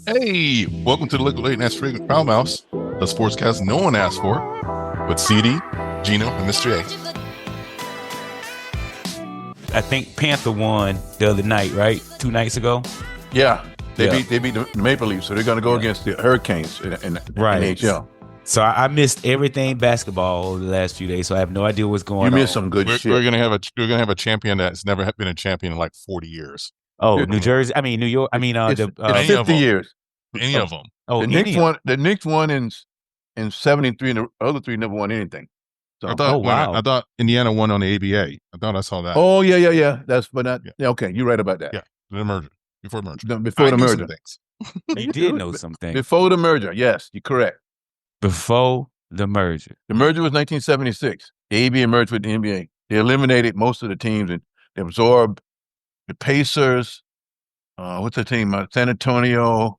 Hey, welcome to the Liquid Late Night's Flagrant Foulmouths, the sportscast no one asked for, with CD, Gino, and Mr. A. I think Panther won the other night, right? 2 nights ago. Yeah, they Yeah. beat the Maple Leafs, so they're going to go against the Hurricanes in Right. NHL. So I missed everything basketball over the last few days, so I have no idea what's going You on. missed some good We're shit. gonna have a champion that's never been a champion in like 40 years. Oh, New Jersey. I mean, New York. I mean, It's Any of 50 them. years. Any of them. oh, The Knicks won. The Knicks won in '73, and the other three never won anything. So, wow. I thought Indiana won on the ABA. I thought I saw that. oh yeah. That's but not. Yeah. Yeah, okay, you're right about that. Yeah, the merger. Before the merger. Before I the knew some merger. things. You did know something. Before the merger, yes, you're correct. Before the merger. The merger was 1976. The ABA merged with the NBA. They eliminated most of the teams and they absorbed the Pacers. What's the team? San Antonio,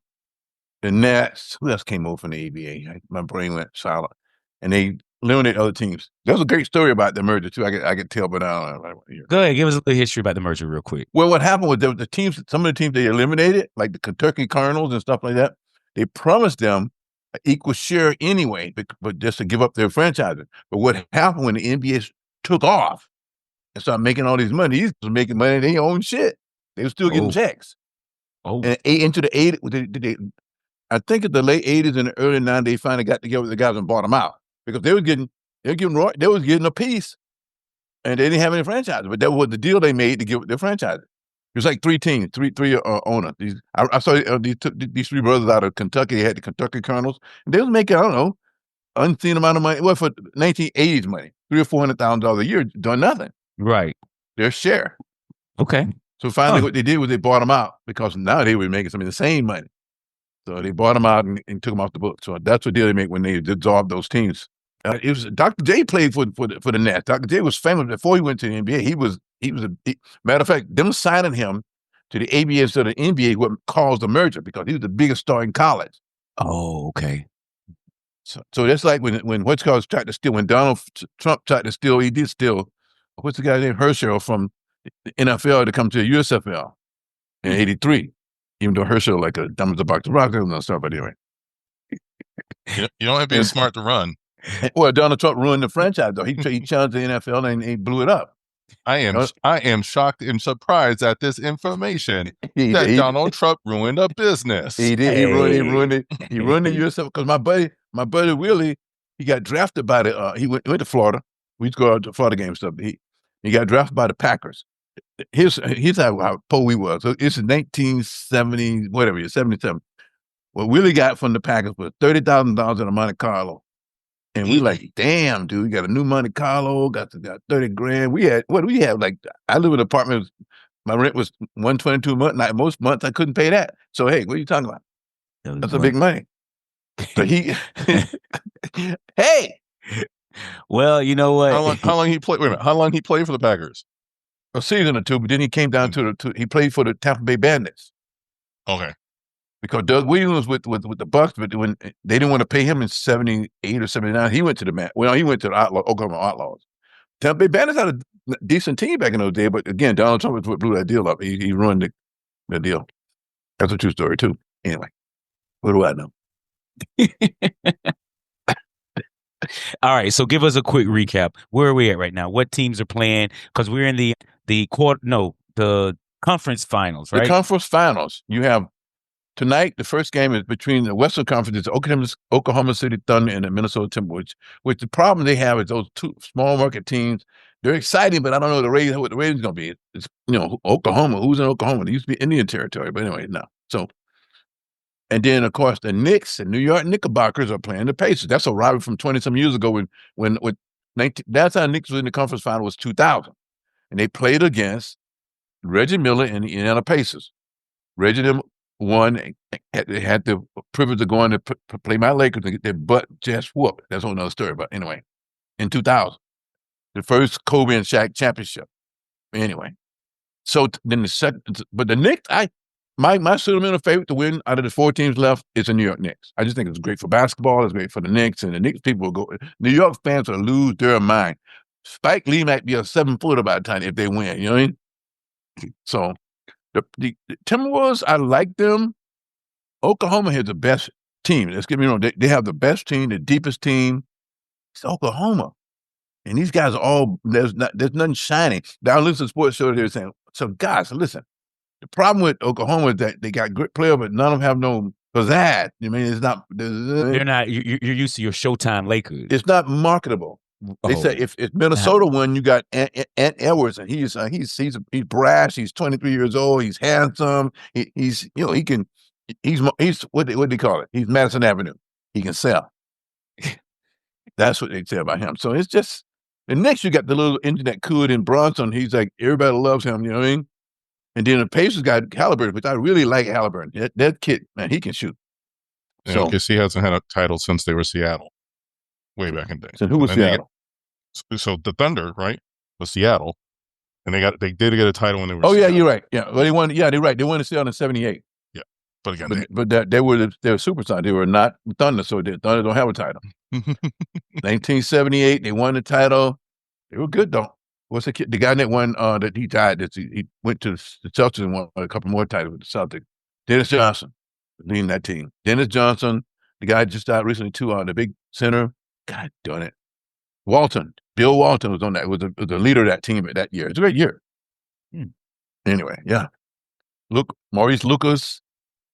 the Nets. Who else came over from the ABA? My brain went silent. And they eliminated other teams. There's a great story about the merger too. I could tell, but I don't know. Go ahead, give us a little history about the merger real quick. Well, what happened was the teams, some of the teams they eliminated, like the Kentucky Colonels and stuff like that, they promised them an equal share anyway, but just to give up their franchises. But what happened when the NBA took off and started making all these money, these was making money in their own shit. They were still getting checks. Oh, And into the 80s, I think in the late 80s and the early 90s, they finally got together with the guys and bought them out because they was getting a piece, and they didn't have any franchises. But that was the deal they made to give their franchises. It was like three teams, three owners. I saw these three brothers out of Kentucky. They had the Kentucky Colonels, and they was making, I don't know, unseen amount of money. Well, for 1980s money, $300,000 or $400,000 a year, doing nothing. right. Their share. Okay. So finally, what they did was they bought them out because now they were making some insane money. So they bought them out and took them off the book. So that's what deal they make when they dissolved those teams. It was Dr. J played for the Nets. Dr. J was famous before he went to the NBA. He was matter of fact, them signing him to the ABA instead of the NBA what caused the merger because he was the biggest star in college. Oh, okay. So that's like when what's called tried to steal when Donald Trump tried to steal. He did steal. What's the guy named Herschel from the NFL to come to the USFL in '83? Even though Herschel like a dumb as a box of rocks, no stuff. But anyway, You don't have to be smart to run. Well, Donald Trump ruined the franchise though. He challenged the NFL and he blew it up. I am shocked and surprised at this information He that did. Donald Trump ruined a business. He did. He ruined it. He ruined the USFL because my buddy Willie, he got drafted by the. He went to Florida. We used to go out to Florida game stuff. He got drafted by the Packers. Here's how poor we was. So it's 1970, whatever it is, 77. What Willie got from the Packers was $30,000 in a Monte Carlo. And we like, damn, dude, we got a new Monte Carlo, got 30 grand. We had, what do we have? Like, I live in an apartment, my rent was $122 a month. Most months I couldn't pay that. So, hey, what are you talking about? That's a big money. So hey. Well, you know what? How long he played? Wait a minute. How long he played for the Packers? A season or two, but then he came down he played for the Tampa Bay Bandits. Okay. Because Doug Williams was with the Bucks, but when they didn't want to pay him in 78 or 79, he went to the Oklahoma Outlaws. Tampa Bay Bandits had a decent team back in those days, but again, Donald Trump was what blew that deal up. He ruined the deal. That's a true story too. Anyway, what do I know? All right, so give us a quick recap. Where are we at right now? What teams are playing? Because we're in the conference finals, right? The conference finals. You have tonight. The first game is between the Western Conference, it's Oklahoma City Thunder and the Minnesota Timberwolves. Which the problem they have is those two small market teams. They're exciting, but I don't know what the ratings going to be. It's Oklahoma. Who's in Oklahoma? It used to be Indian territory, but anyway, no. So. And then, of course, the Knicks and New York Knickerbockers are playing the Pacers. That's a rivalry from 20-some years ago that's how Knicks was in the conference final was 2000. And they played against Reggie Miller and the Indiana Pacers. Reggie them won. They had the privilege of going to play my Lakers and get their butt just whooped. That's a whole nother story. But anyway, in 2000, the first Kobe and Shaq championship. Anyway, so then but the Knicks, My sentimental favorite to win out of the 4 teams left is the New York Knicks. I just think it's great for basketball. It's great for the Knicks, and the Knicks people will go. New York fans will lose their mind. Spike Lee might be a 7-footer by the time if they win. You know what I mean? So the Timberwolves, I like them Oklahoma has the best team. Let's get me wrong. They have the best team, the deepest team. It's Oklahoma. And these guys are all, there's nothing shiny. Now listen to the sports show here saying, so guys, listen, the problem with Oklahoma is that they got good players, but none of them have no pizzazz. I mean, it's not. They're not. You're used to your Showtime Lakers. It's not marketable. They say if Minnesota won, you got Ant Edwards, and he's brash. He's 23 years old. He's handsome. He's what they call it. He's Madison Avenue. He can sell. That's what they say about him. So it's just the next you got the little internet cool in Brunson. He's like everybody loves him. You know what I mean? And then the Pacers got Halliburton, which I really like Halliburton. That kid, man, he can shoot. Yeah, so KC hasn't had a title since they were Seattle, way back in the day. So who was Seattle? So the Thunder, right, was Seattle, and they did get a title when they were. Oh Seattle. Yeah, you're right. Yeah, well they won. Yeah, they're right. They won the Seattle in '78. Yeah, but again, they were Supersonics. They were not Thunder, so the Thunder don't have a title. 1978, they won the title. They were good though. What's the kid? The guy that won that he died. He went to the Celtics and won a couple more titles with the Celtics. Dennis Johnson leading that team. Dennis Johnson, the guy just died recently too. The big center. God darn it. Bill Walton was on that. Was the leader of that team that year. It's a great year. Anyway, yeah. Look, Maurice Lucas.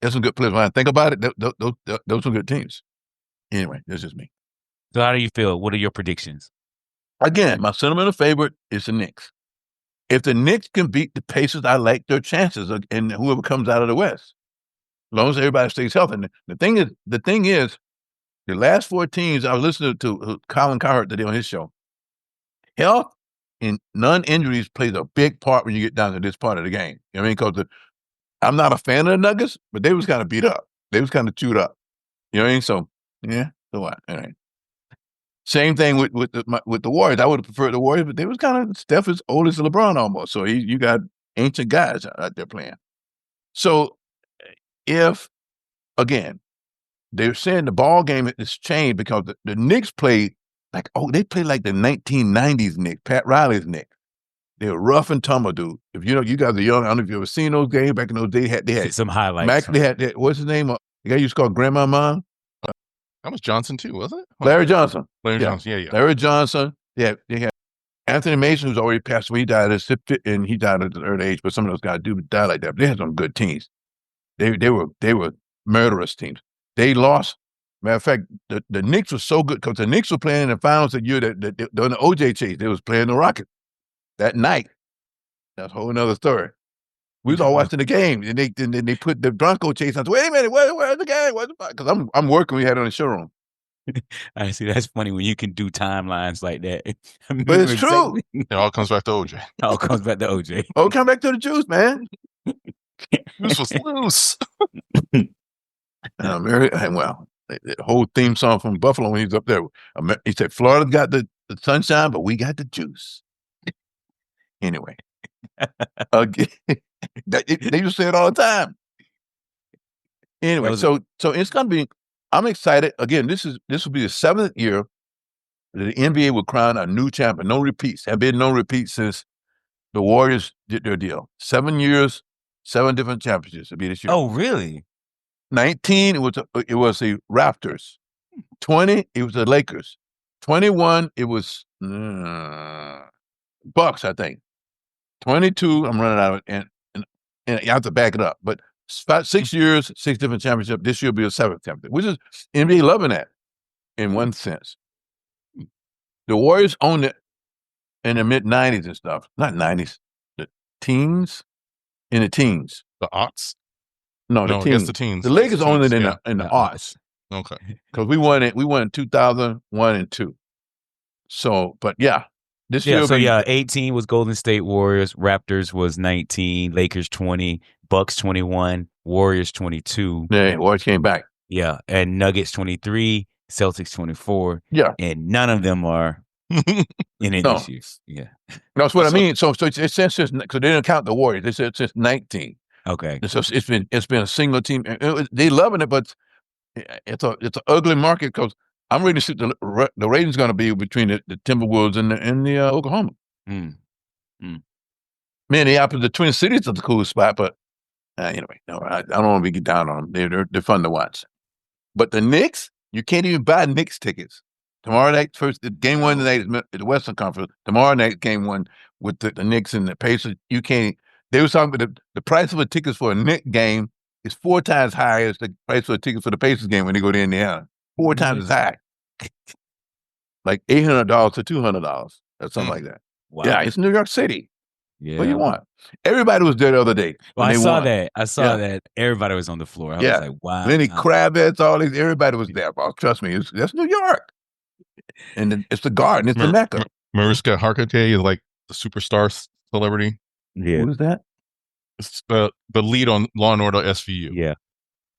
There's some good players. When I think about it, those are good teams. Anyway, that's just me. So how do you feel? What are your predictions? Again, my sentimental favorite is the Knicks. If the Knicks can beat the Pacers, I like their chances, and whoever comes out of the West, as long as everybody stays healthy. And the thing is, the last 4 teams, I was listening to Colin Cowherd today on his show. Health and non-injuries plays a big part when you get down to this part of the game. You know what I mean? Because I'm not a fan of the Nuggets, but they was kind of beat up. They was kind of chewed up. You know what I mean? So, yeah, so what? All right. Same thing with the Warriors. I would have preferred the Warriors, but they was kind of Steph is old as LeBron almost. So you got ancient guys out there playing. So if again they're saying the ball game has changed because the Knicks played like they played like the 1990s Knicks, Pat Riley's Knicks. They were rough and tumble, dude. If you guys are young, I don't know if you ever seen those games back in those days. They had some highlights. They had what's his name? The guy used to call Grandmama. That was Johnson too, wasn't it? Larry Johnson. Johnson, yeah. Larry Johnson. Yeah, they had Anthony Mason, who's already passed away. He died at an early age, but some of those guys do die like that. But they had some good teams. They were murderous teams. They lost. Matter of fact, the Knicks were so good because the Knicks were playing in the finals that year that during the OJ chase, they was playing the Rockets that night. That's a whole other story. We was all watching the game, and they put the Bronco chase. I said, "Wait a minute, where's the game? Because I'm working. We had it on the showroom." I see. That's funny when you can do timelines like that. But it's true. It all comes back to OJ. All comes back to OJ. Oh, come back to the juice, man. Juice was loose. Well, the whole theme song from Buffalo when he's up there. He said, "Florida got the sunshine, but we got the juice." Anyway, they used to say it all the time. Anyway, so it's gonna be. I'm excited. Again, this will be the 7th year that the NBA will crown a new champion. No repeats. Have been no repeats since the Warriors did their deal. 7 years, 7 different championships. It'll be this year. Oh, really? 19, it was the Raptors. 20, it was the Lakers. 21, it was Bucks, I think. 22, I'm running out of it, and you have to back it up. But 6 years, 6 different championships. This year will be a 7th championship, which is NBA loving that in one sense. The Warriors owned it in the mid-90s and stuff. Not 90s, the teens. In the teens. The aughts? No, the teens. The teens. The Lakers owned it in the aughts. Okay. Because we won in 2001 and 2. So, but yeah. This year 18 was Golden State Warriors, Raptors was 19, Lakers 20, Bucks 21, Warriors 22. Yeah, Warriors came back. Yeah, and Nuggets 23, Celtics 24. Yeah. And none of them are in it this year. Yeah. That's what I mean. So it's since, because they didn't count the Warriors. They said since 19. Okay. So it's been a single team. They loving it, but it's an ugly market because I'm ready to see the rating's going to be between the Timberwolves and the Oklahoma. Man, the Twin Cities is a cool spot, but Anyway, no, I don't want to get down on them. They're fun to watch. But the Knicks, you can't even buy Knicks tickets. Tomorrow night, game one tonight is the Western Conference. Tomorrow night, game one with the Knicks and the Pacers. You can't. They were talking about the price of a ticket for a Knicks game is 4 times higher as the price for a ticket for the Pacers game when they go to Indiana. 4 times as high. Like $800 to $200 or something like that. Wow. Yeah, it's New York City. Yeah. What do you want? Everybody was there the other day. Well, I saw that. Everybody was on the floor. I was like, wow. Lenny Kravitz, all these, everybody was there, bro. Trust me, that's New York. And it's the Garden. It's the Mecca. Mariska Hargitay is like the superstar celebrity. Yeah. Who is that? It's the lead on Law and Order SVU. Yeah.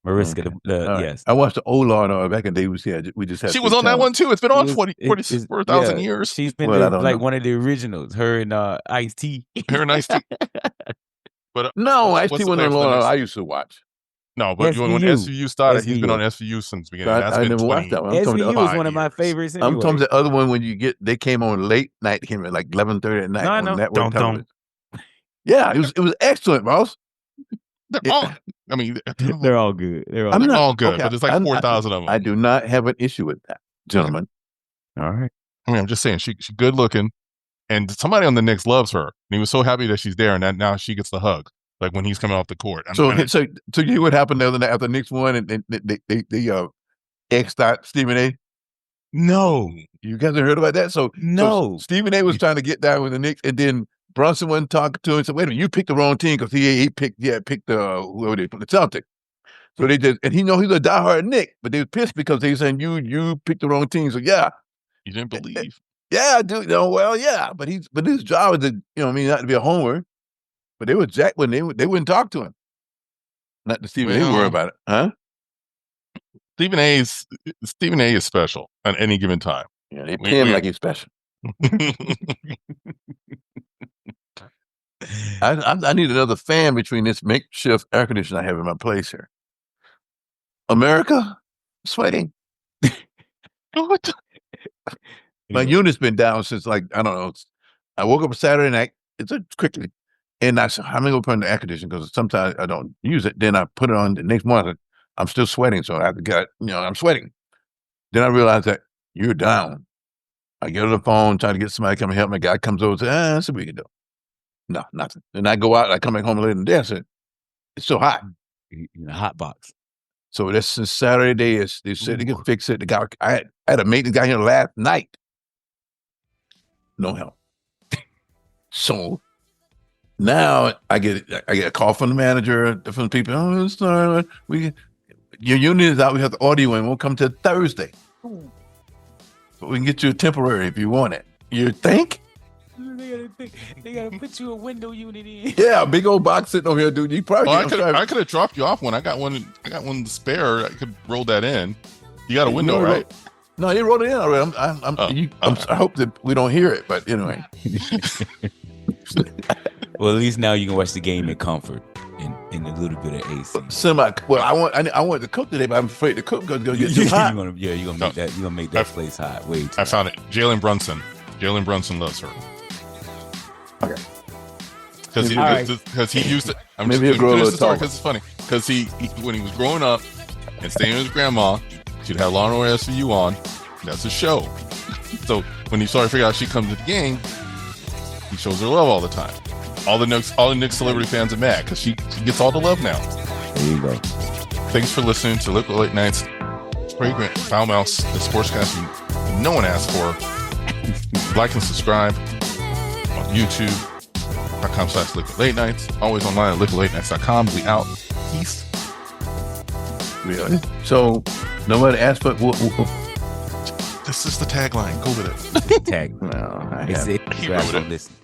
Mariska, yes. I watched the old Law and Order back in the day. We just had. She was on that one too. It's been on 44,000 years. She's been like one of the originals. Her and Ice-T. Her and Ice-T. But no, Ice-T went on Law and Order. I used to watch. No, but when SVU started, he's been on SVU since the beginning. I never watched that one. SVU was one of my favorites. Anyway. I'm talking the other one they came on late night. They came at like 11:30 at night. No, I know. Don't. Yeah, it was excellent, boss. They're all. I mean, they're all good. They're all good. Okay, but there's like 4,000 of them. I do not have an issue with that, gentlemen. All right. I mean, I'm just saying she's good looking, and somebody on the Knicks loves her. And he was so happy that she's there, and that now she gets the hug. Like when he's coming off the court. So you hear what happened the other night after the Knicks won and they X'd out Stephen A? No. You guys have heard about that? So Stephen A was trying to get down with the Knicks, and then Brunson wasn't talking to him and said, wait a minute, you picked the wrong team because he picked the Celtics. So they did, and he's a diehard Knick, but they were pissed because they were saying you picked the wrong team. So yeah. You didn't believe. Yeah, I do. No, well, yeah. But his job is to, not to be a homer. But they were jacked when they wouldn't talk to him. Not to Stephen A. worry about it, huh? Stephen A. is special at any given time. Yeah, they pay him like he's special. I need another fan between this makeshift air conditioner I have in my place here. America, sweating. What? My unit's been down since I don't know. I woke up Saturday night. It's quickly. And I said, I'm going to go put on the air conditioner because sometimes I don't use it. Then I put it on the next morning. I'm still sweating. So I have to get, I'm sweating. Then I realized that you're down. I get on the phone, try to get somebody to come and help me. Guy comes over and says, that's what we can do. No, nothing. Then I go out, I come back home later in the day. I said, it's so hot. In a hot box. So that's since Saturday day. They said they can fix it. The guy, I had to make the guy here last night. No help. So now I get a call from the manager, different people. Oh, sorry, your unit is out. We have the audio in. We'll come to Thursday. But we can get you a temporary if you want it. You think? They gotta put you a window unit in. Yeah, a big old box sitting over here, dude. You probably. I could have dropped you off one. I got one spare. I could roll that in. You got a window, right? No, you rolled it in already. I hope that we don't hear it, but anyway. Well, at least now you can watch the game in comfort in a little bit of AC. I want to cook today, but I'm afraid to cook because it's gonna get too hot. You're gonna make that place hot. Way too I found it. Jalen Brunson. Jalen Brunson loves her. Okay. Because he used it. I'm Maybe just he'll grow a finish little the story taller. because it's funny. Because he when he was growing up and staying with his grandma, she'd have Law and Order SVU on. That's a show. So when he started to figure out she comes to the game, he shows her love all the time. All the Knicks celebrity fans are mad because she gets all the love now. There you go. Thanks for listening to Liquid Late Nights, Flagrant, Foulmouths, the Sportscast no one asked for. Like and subscribe on YouTube.com/Liquid Late Nights. Always online at liquidlatenights.com. We out. Peace. Really? So nobody asked, but this is the tagline. Go with it. Tag. No, It's it. He wrote it. Listen.